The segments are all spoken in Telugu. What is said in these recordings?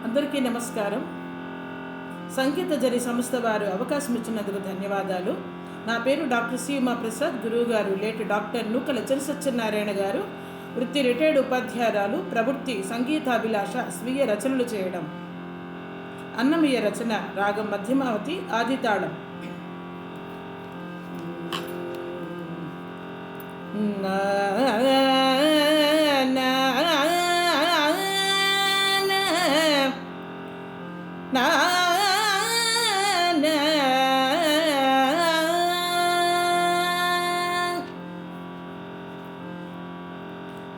అందరికీ నమస్కారం. సంగీత జరి సంస్థ వారు అవకాశం ఇచ్చినందుకు ధన్యవాదాలు. నా పేరు డాక్టర్ సి ఉమాప్రసాద్. గురువు గారు లేటు డాక్టర్ నూకల సత్యనారాయణ గారు. వృత్తి రిటైర్డ్ ఉపాధ్యాయురాలు. ప్రవృత్తి సంగీతాభిలాష. స్వీయ రచనలు చేయడం. అన్నమయ్య రచన. రాగం మధ్యమావతి. ఆదితాళం.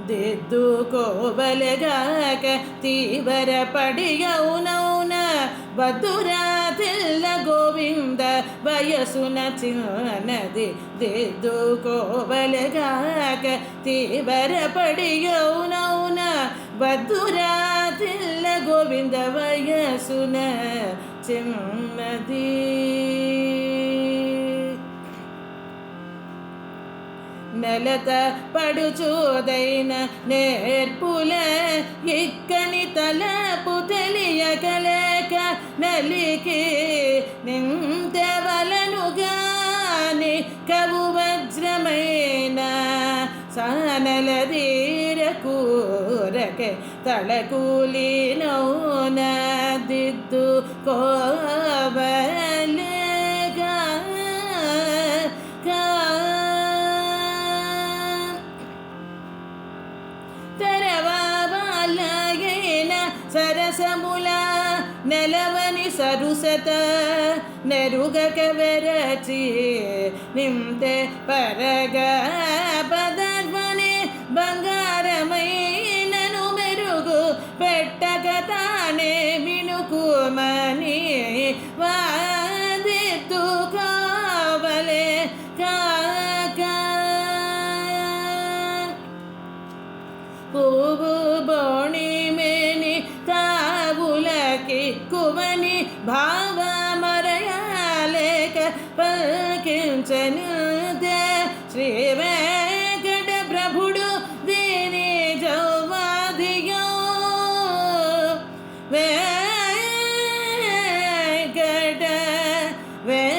ದಿದ್ದುಕೋಬಲೆಗಾಕ ತೀವರ ಪಡಿಯೌನೌನ ಬದುರಾ ತಿಲ್ಲ ಗೋವಿಂದ ವಯಸ್ಸುನ ಚಿನ್ನದಿ ದಿದ್ದುಕೋಬಲೆಗಾಕ ತೀವರ ಪಡಿಯೌನೌನ ಬದುರಾ ತಿಲ್ಲ ಗೋವಿಂದ ವಯಸ್ಸುನ ಚಿನ್ನದಿ నెలత పడుచోదైన నేర్పుల ఇక్కని తలపు తెలియకలేక నలికి నింతెవలనుగాని కవు వజ్రమైన సానల ధీర కూరకే తలకూలి నౌన దిద్దు కోవలేగా సరసముల నెలవని సరుసత నెరుగక వెరచి నింతే పరగ పదర్వని బంగారమైనను మెరుగు పెట్టక తానే మినుకుమని వాదిత్తు కావలే కాక పువ్వు బోణి కుమని భావ మరయాలేక పలికించనుదే శ్రీ వెంకట ప్రభుడు దీని జౌవాదియో వెంకట వెంకట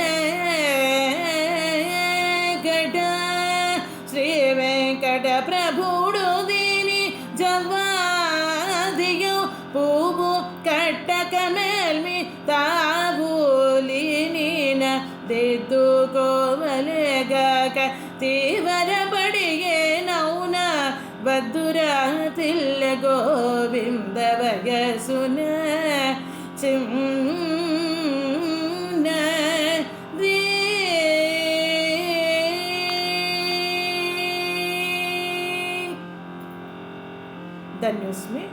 శ్రీ వెంకట ప్రభుడు దీని జౌవాదియో పువ్వు కట్టక మేల్మి తావూలి నీన దిద్దుకోవలేగాక తీవర పడియే నౌన బద్దురా తిల్ల గోవింద వయసున చిన్న ధన్యోస్మి.